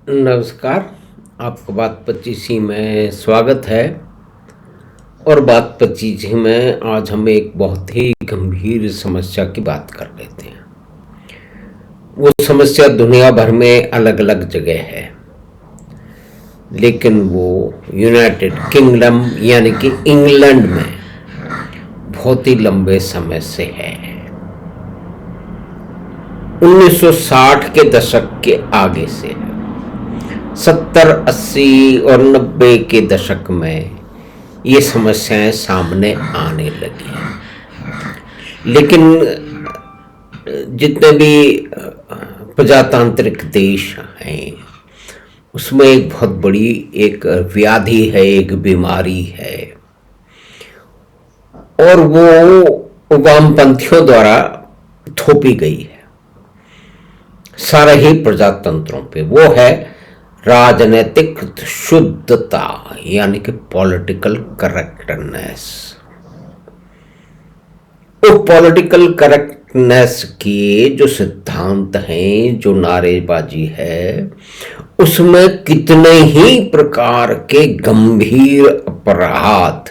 नमस्कार। आपका बात पच्चीसी में स्वागत है। और बात पच्चीसी में आज हम एक बहुत ही गंभीर समस्या की बात कर लेते हैं। वो समस्या दुनिया भर में अलग अलग जगह है, लेकिन वो यूनाइटेड किंगडम यानी कि इंग्लैंड में बहुत ही लंबे समय से है। 1960 के दशक के आगे से है। 70, 80 और 90 के दशक में ये समस्याएं सामने आने लगी हैं। लेकिन जितने भी प्रजातांत्रिक देश हैं उसमें एक बहुत बड़ी एक व्याधि है, एक बीमारी है, और वो वामपंथियों द्वारा थोपी गई है सारे ही प्रजातंत्रों पे। वो है राजनीतिक शुद्धता यानी कि पॉलिटिकल करेक्टनेस। वो पॉलिटिकल करेक्टनेस के जो सिद्धांत हैं, जो नारेबाजी है, उसमें कितने ही प्रकार के गंभीर अपराध,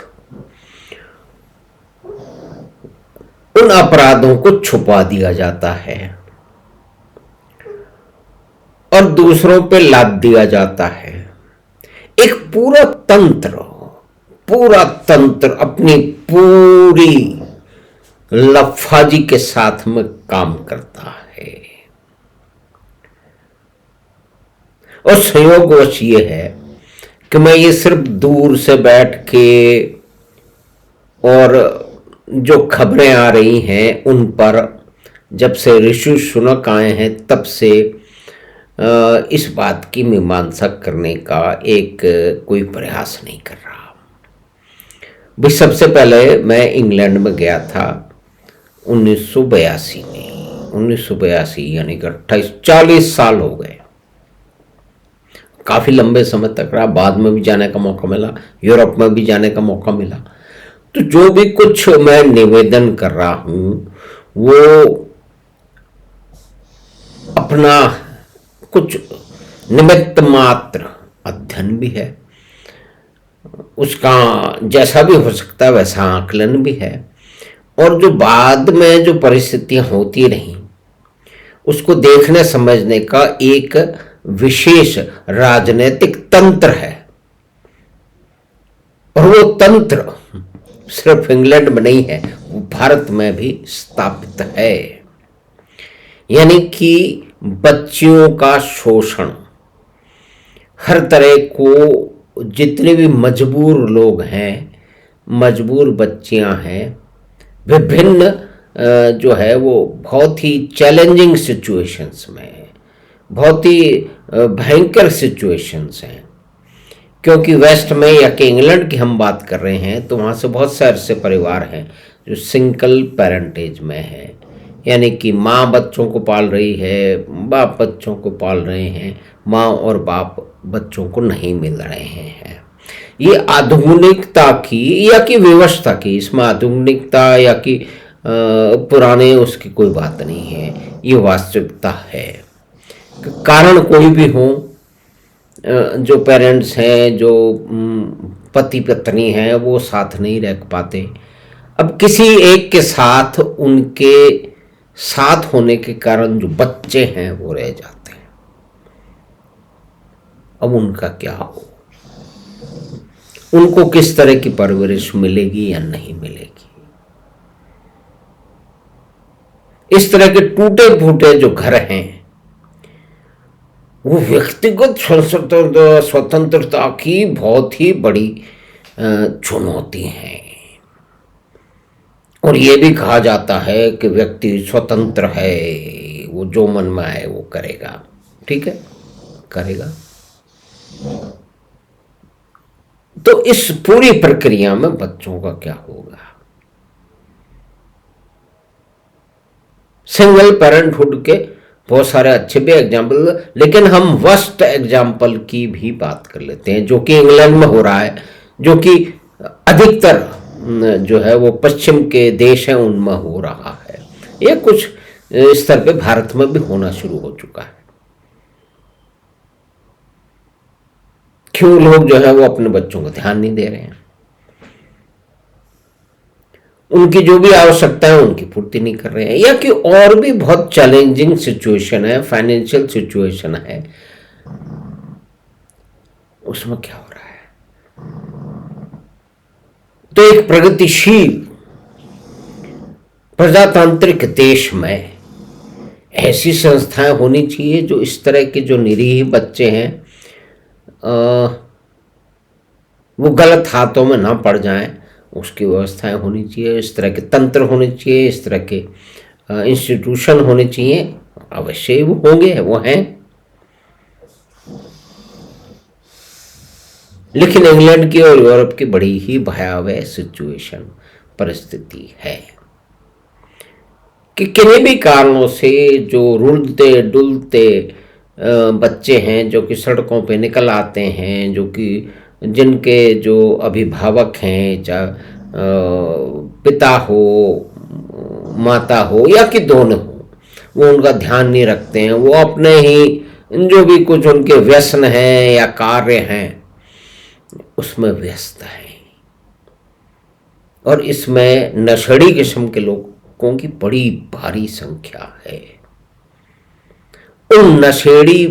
उन अपराधों को छुपा दिया जाता है और दूसरों पे लाद दिया जाता है। एक पूरा तंत्र अपनी पूरी लफाजी के साथ में काम करता है। और संयोगवश ये है कि मैं ये सिर्फ दूर से बैठ के और जो खबरें आ रही हैं उन पर, जब से ऋषि सुनक आए हैं तब से इस बात की मीमांसा करने का एक कोई प्रयास नहीं कर रहा। भाई, सबसे पहले मैं इंग्लैंड में गया था 1982 में। 1982 यानी कि 40 साल हो गए। काफ़ी लंबे समय तक रहा। बाद में भी जाने का मौका मिला, यूरोप में भी जाने का मौका मिला। तो जो भी कुछ मैं निवेदन कर रहा हूँ वो अपना कुछ निमित्त मात्र अध्ययन भी है, उसका जैसा भी हो सकता है वैसा आकलन भी है, और जो बाद में जो परिस्थितियां होती रहीं उसको देखने समझने का एक विशेष राजनीतिक तंत्र है। और वो तंत्र सिर्फ इंग्लैंड में नहीं है, वो भारत में भी स्थापित है। यानी कि बच्चियों का शोषण, हर तरह को, जितने भी मजबूर लोग हैं, मजबूर बच्चियां हैं, विभिन्न जो है वो बहुत ही चैलेंजिंग सिचुएशंस में, बहुत ही भयंकर सिचुएशंस हैं। क्योंकि वेस्ट में या कि इंग्लैंड की हम बात कर रहे हैं तो वहाँ से बहुत से ऐसे परिवार हैं जो सिंगल पेरेंटेज में है, यानी कि माँ बच्चों को पाल रही है, बाप बच्चों को पाल रहे हैं, माँ और बाप बच्चों को नहीं मिल रहे हैं। ये आधुनिकता की या कि व्यवस्था की, इसमें आधुनिकता या कि पुराने उसकी कोई बात नहीं है, ये वास्तविकता है। कारण कोई भी हो, जो पेरेंट्स हैं, जो पति पत्नी हैं, वो साथ नहीं रह पाते। अब किसी एक के साथ, उनके साथ होने के कारण जो बच्चे हैं वो रह जाते हैं। अब उनका क्या हो, उनको किस तरह की परवरिश मिलेगी या नहीं मिलेगी। इस तरह के टूटे फूटे जो घर हैं वो व्यक्तिगत स्वतंत्रता की बहुत ही बड़ी चुनौती है। और ये भी कहा जाता है कि व्यक्ति स्वतंत्र है, वो जो मन में आए वो करेगा। ठीक है, करेगा। तो इस पूरी प्रक्रिया में बच्चों का क्या होगा। सिंगल पेरेंटहुड के बहुत सारे अच्छे भी एग्जाम्पल, लेकिन हम वर्स्ट एग्जाम्पल की भी बात कर लेते हैं जो कि इंग्लैंड में हो रहा है, जो कि अधिकतर जो है वो पश्चिम के देश हैं उनमें हो रहा है। ये कुछ स्तर पे भारत में भी होना शुरू हो चुका है। कि वो लोग जो है वो अपने बच्चों को ध्यान नहीं दे रहे हैं, उनकी जो भी आवश्यकता है उनकी पूर्ति नहीं कर रहे हैं, या कि और भी बहुत चैलेंजिंग सिचुएशन है, फाइनेंशियल सिचुएशन है, उसमें क्या हो रहा है। तो एक प्रगतिशील प्रजातांत्रिक देश में ऐसी संस्थाएं होनी चाहिए जो इस तरह के जो निरीह बच्चे हैं वो गलत हाथों में ना पड़ जाएं, उसकी व्यवस्थाएं होनी चाहिए, इस तरह के तंत्र होने चाहिए, इस तरह के इंस्टीट्यूशन होने चाहिए। अवश्य ही वो होंगे, वो हैं, लेकिन इंग्लैंड की और यूरोप की बड़ी ही भयावह सिचुएशन परिस्थिति है कि किन्हीं भी कारणों से जो रुलते डुलते बच्चे हैं, जो कि सड़कों पे निकल आते हैं, जो कि जिनके जो अभिभावक हैं, चाहे पिता हो, माता हो या कि दोनों हो, वो उनका ध्यान नहीं रखते हैं, वो अपने ही जो भी कुछ उनके व्यसन हैं या कार्य हैं उसमें व्यस्त हैं। और इसमें नशेड़ी किस्म के लोगों की बड़ी भारी संख्या है। उन नशेड़ी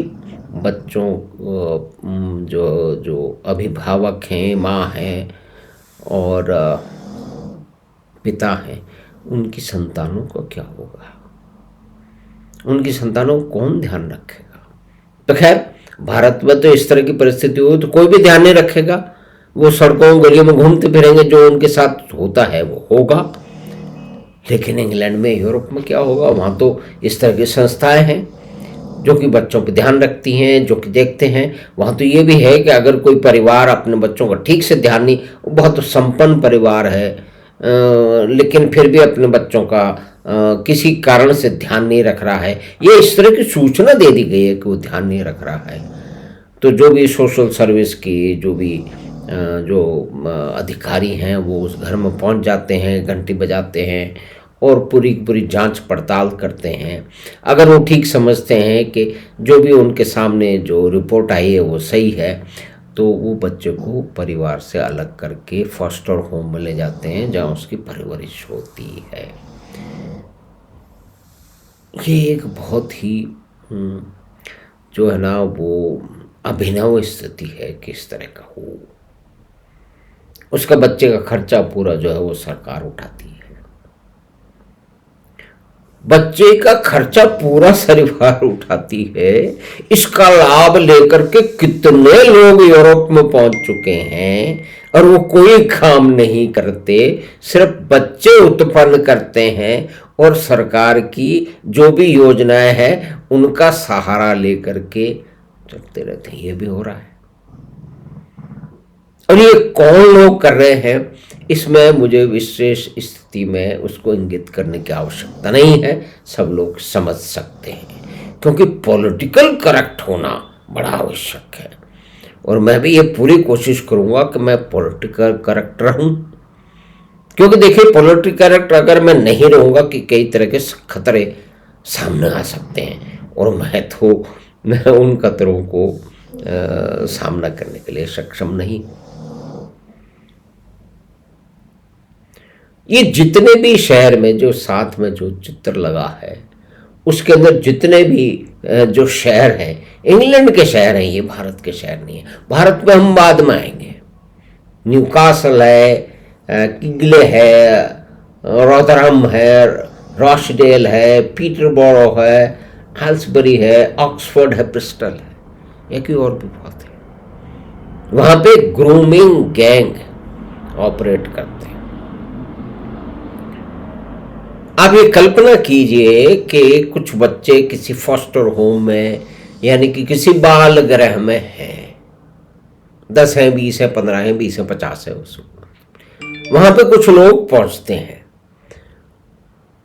बच्चों जो अभिभावक हैं, माँ हैं और पिता हैं, उनकी संतानों को क्या होगा, उनकी संतानों को कौन ध्यान रखेगा। तो खैर भारत में तो इस तरह की परिस्थिति हो तो कोई भी ध्यान नहीं रखेगा, वो सड़कों गलियों में घूमते फिरेंगे, जो उनके साथ होता है वो होगा। लेकिन इंग्लैंड में, यूरोप में क्या होगा, वहाँ तो इस तरह की संस्थाएं हैं जो कि बच्चों पर ध्यान रखती हैं, जो कि देखते हैं। वहाँ तो ये भी है कि अगर कोई परिवार अपने बच्चों का ठीक से ध्यान नहीं, बहुत संपन्न परिवार है लेकिन फिर भी अपने बच्चों का किसी कारण से ध्यान नहीं रख रहा है, ये इस तरह की सूचना दे दी गई है कि वो ध्यान नहीं रख रहा है, तो जो भी सोशल सर्विस की जो भी जो अधिकारी हैं वो उस घर में पहुंच जाते हैं, घंटी बजाते हैं और पूरी जांच पड़ताल करते हैं। अगर वो ठीक समझते हैं कि जो भी उनके सामने जो रिपोर्ट आई है वो सही है, तो वो बच्चे को परिवार से अलग करके फॉस्टर होम में ले जाते हैं जहाँ उसकी परवरिश होती है। ये एक बहुत ही जो है ना वो अभिनव स्थिति है कि इस तरह का हो। उसका बच्चे का खर्चा पूरा जो है वो सरकार उठाती है, बच्चे का खर्चा पूरा सरकार उठाती है। इसका लाभ लेकर के कितने लोग यूरोप में पहुंच चुके हैं और वो कोई काम नहीं करते, सिर्फ बच्चे उत्पन्न करते हैं और सरकार की जो भी योजनाएं हैं उनका सहारा लेकर के चलते रहते हैं। ये भी हो रहा है। और ये कौन लोग कर रहे हैं, इसमें मुझे विशेष स्थिति में उसको इंगित करने की आवश्यकता नहीं है, सब लोग समझ सकते हैं, क्योंकि पॉलिटिकल करेक्ट होना बड़ा आवश्यक है। और मैं भी ये पूरी कोशिश करूंगा कि मैं पॉलिटिकल करेक्ट रहूं, क्योंकि देखिए पॉलिटिकल करेक्ट अगर मैं नहीं रहूंगा कि कई तरह के खतरे सामने आ सकते हैं, और मैं उन खतरों को सामना करने के लिए सक्षम नहीं। ये जितने भी शहर में जो साथ में जो चित्र लगा है उसके अंदर जितने भी जो शहर हैं, इंग्लैंड के शहर हैं, ये भारत के शहर नहीं है। भारत में हम बाद में आएंगे। न्यूकासल है, किगले है, रोदरहम है, रॉचडेल है, पीटरबोरो है, एल्सबरी है, ऑक्सफोर्ड है, ब्रिस्टल है, एक ही और भी बहुत है। वहाँ पे ग्रूमिंग गैंग ऑपरेट करते हैं। आप ये कल्पना कीजिए कि कुछ बच्चे किसी फॉस्टर होम में यानी कि किसी बाल गृह में हैं, 10 हैं, 20 हैं, 15 हैं, 20 हैं, 50 है। वहां पे कुछ लोग पहुंचते हैं,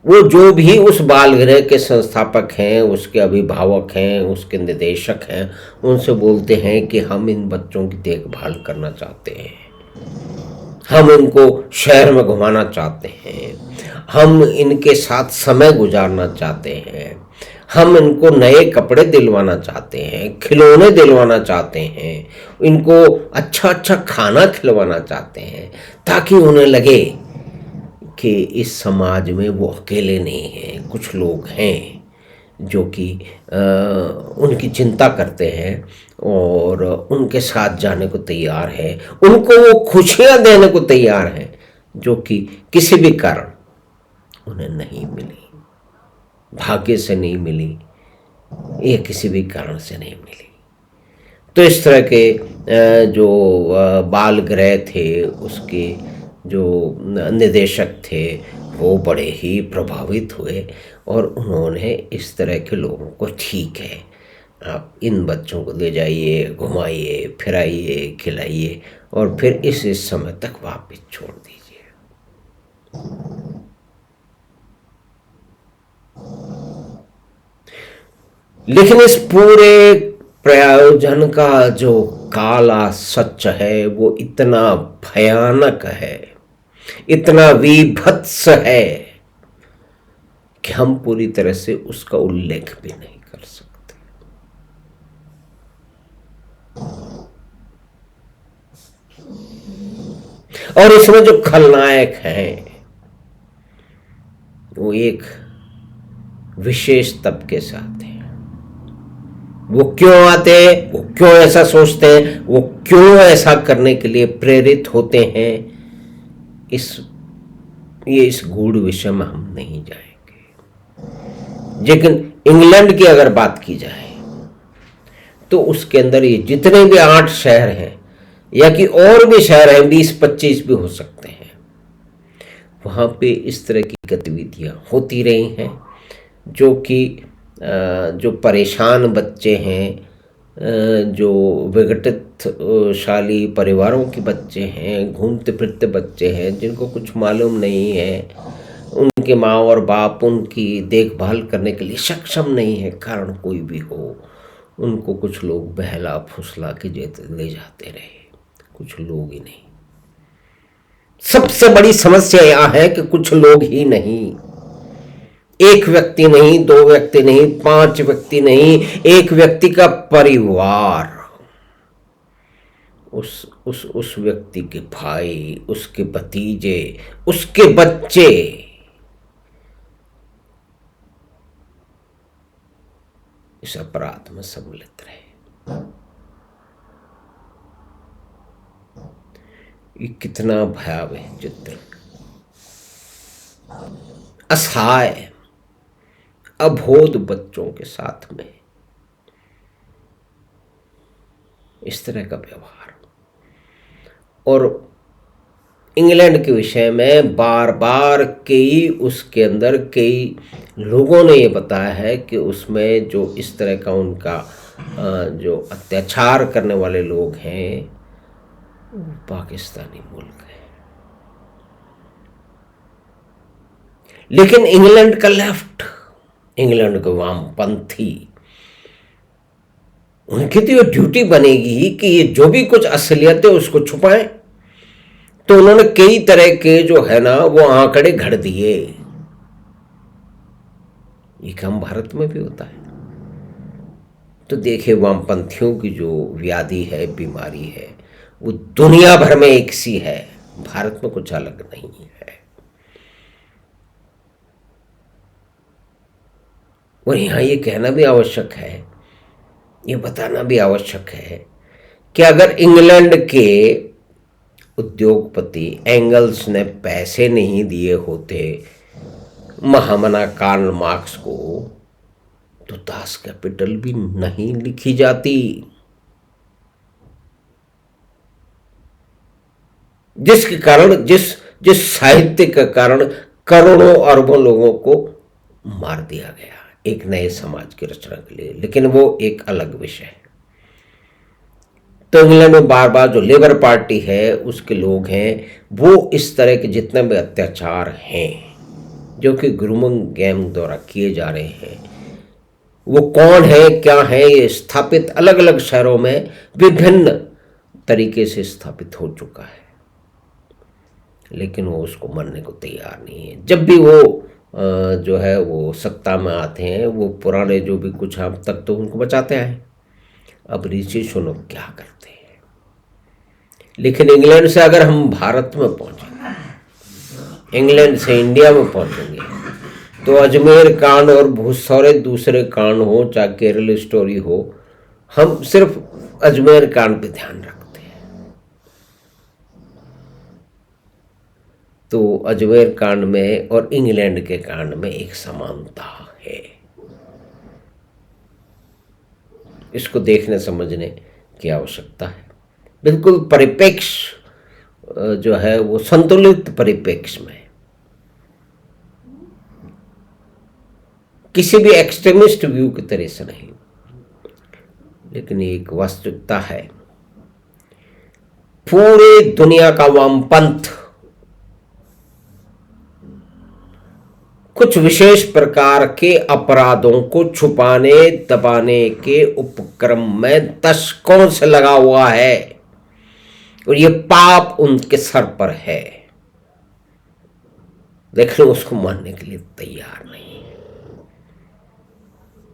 वो जो भी उस बाल गृह के संस्थापक हैं, उसके अभिभावक हैं, उसके निदेशक हैं, उनसे बोलते हैं कि हम इन बच्चों की देखभाल करना चाहते हैं, हम इनको शहर में घुमाना चाहते हैं, हम इनके साथ समय गुजारना चाहते हैं, हम इनको नए कपड़े दिलवाना चाहते हैं, खिलौने दिलवाना चाहते हैं, इनको अच्छा अच्छा खाना खिलवाना चाहते हैं, ताकि उन्हें लगे कि इस समाज में वो अकेले नहीं हैं, कुछ लोग हैं जो कि उनकी चिंता करते हैं और उनके साथ जाने को तैयार है, उनको वो खुशियाँ देने को तैयार हैं जो कि किसी भी कारण उन्हें नहीं मिली, भाग्य से नहीं मिली या किसी भी कारण से नहीं मिली। तो इस तरह के जो बाल गृह थे उसके जो निदेशक थे वो बड़े ही प्रभावित हुए और उन्होंने इस तरह के लोगों को, ठीक है आप इन बच्चों को ले जाइए, घुमाइए फिराइए खिलाइए और फिर इस समय तक वापस छोड़ दीजिए। लेकिन इस पूरे प्रयोजन का जो काला सच है वो इतना भयानक है, इतना विभत्स है कि हम पूरी तरह से उसका उल्लेख भी नहीं कर सकते। और इसमें जो खलनायक हैं वो एक विशेष तबके से आते हैं। वो क्यों आते हैं, वो क्यों ऐसा सोचते हैं, वो क्यों ऐसा करने के लिए प्रेरित होते हैं, इस गूढ़ विषय में हम नहीं जाएंगे। लेकिन इंग्लैंड की अगर बात की जाए तो उसके अंदर ये जितने भी 8 शहर हैं या कि और भी शहर हैं, 20-25 भी हो सकते हैं, वहाँ पे इस तरह की गतिविधियाँ होती रही हैं जो कि जो परेशान बच्चे हैं, जो विघटितशाली परिवारों के बच्चे हैं, घूमते फिरते बच्चे हैं जिनको कुछ मालूम नहीं है, उनके माँ और बाप उनकी देखभाल करने के लिए सक्षम नहीं है, कारण कोई भी हो, उनको कुछ लोग बहला फुसला के ले जाते रहे, कुछ लोग ही नहीं। सबसे बड़ी समस्या यह है कि कुछ लोग ही नहीं, एक व्यक्ति नहीं, 2 व्यक्ति नहीं, 5 व्यक्ति नहीं, एक व्यक्ति का परिवार, उस व्यक्ति के भाई, उसके भतीजे, उसके बच्चे इस अपराध में सम्मिलित रहे। ये कितना भयावह चित्र, असहाय अबोध बच्चों के साथ में इस तरह का व्यवहार। और इंग्लैंड के विषय में बार बार उसके अंदर कई लोगों ने ये बताया है कि उसमें जो इस तरह का उनका जो अत्याचार करने वाले लोग हैं वो पाकिस्तानी मुल्क है। लेकिन इंग्लैंड का लेफ्ट, इंग्लैंड के वामपंथी, उनकी तो ये ड्यूटी बनेगी कि ये जो भी कुछ असलियत है उसको छुपाएं। तो उन्होंने कई तरह के जो है ना वो आंकड़े घड़ दिए। ये काम भारत में भी होता है। तो देखिए वामपंथियों की जो व्याधि है, बीमारी है, वो दुनिया भर में एक सी है, भारत में कुछ अलग नहीं है। और यहाँ ये कहना भी आवश्यक है, ये बताना भी आवश्यक है कि अगर इंग्लैंड के उद्योगपति एंगल्स ने पैसे नहीं दिए होते महामना कार्ल मार्क्स को तो दास कैपिटल भी नहीं लिखी जाती, जिसके कारण जिस साहित्य के कारण करोड़ों अरबों लोगों को मार दिया गया एक नए समाज की रचना के लिए। लेकिन वो एक अलग विषय है। तो इंग्लैंड में बार बार जो लेबर पार्टी है उसके लोग हैं, वो इस तरह के जितने भी अत्याचार हैं जो कि ग्रूमिंग गैंग द्वारा किए जा रहे हैं, वो कौन है क्या है, ये स्थापित अलग अलग शहरों में विभिन्न तरीके से स्थापित हो चुका है। लेकिन वो उसको मानने को तैयार नहीं है। जब भी वो जो है वो सत्ता में आते हैं, वो पुराने जो भी कुछ हम तक तो उनको बचाते आए। अब ऋषि सुनक क्या करते हैं। लेकिन इंग्लैंड से अगर हम भारत में पहुंचेंगे, इंग्लैंड से इंडिया में पहुंचेंगे, तो अजमेर कांड और बहुत सारे दूसरे कांड हो, चाहे केरल स्टोरी हो, हम सिर्फ अजमेर कांड पे ध्यान रखते हैं। तो अजमेर कांड में और इंग्लैंड के कांड में एक समानता है। इसको देखने समझने की आवश्यकता है। बिल्कुल परिप्रेक्ष्य जो है वो संतुलित परिप्रेक्ष्य में, किसी भी एक्सट्रीमिस्ट व्यू की तरह से नहीं, लेकिन एक वास्तविकता है। पूरी दुनिया का वामपंथ कुछ विशेष प्रकार के अपराधों को छुपाने दबाने के उपक्रम में दशकों से लगा हुआ है, और ये पाप उनके सर पर है, लेकिन उसको मानने के लिए तैयार नहीं है।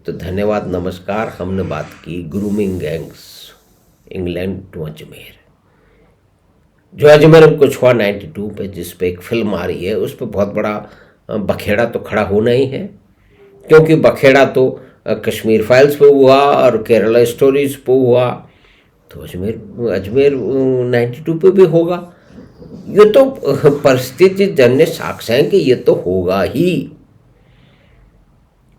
तो धन्यवाद, नमस्कार। हमने बात की grooming gangs England to Ajmer. जो अजमेर में कुछ हुआ 92 पे, जिस पे एक फिल्म आ रही है, उस पर बहुत बड़ा बखेड़ा तो खड़ा होना ही है, क्योंकि बखेड़ा तो कश्मीर फाइल्स पे हुआ और केरला स्टोरीज पे हुआ, तो अजमेर 92 पे भी होगा। ये तो परिस्थिति जन्य साक्ष्य है कि ये तो होगा ही।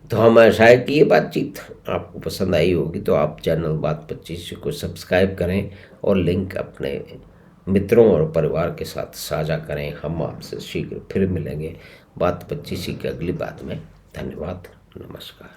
तो हम आशा है कि ये बातचीत आपको पसंद आई होगी। तो आप चैनल बात 25 को सब्सक्राइब करें और लिंक अपने मित्रों और परिवार के साथ साझा करें। हम आपसे शीघ्र फिर मिलेंगे बात 25 की अगली बात में। धन्यवाद, नमस्कार।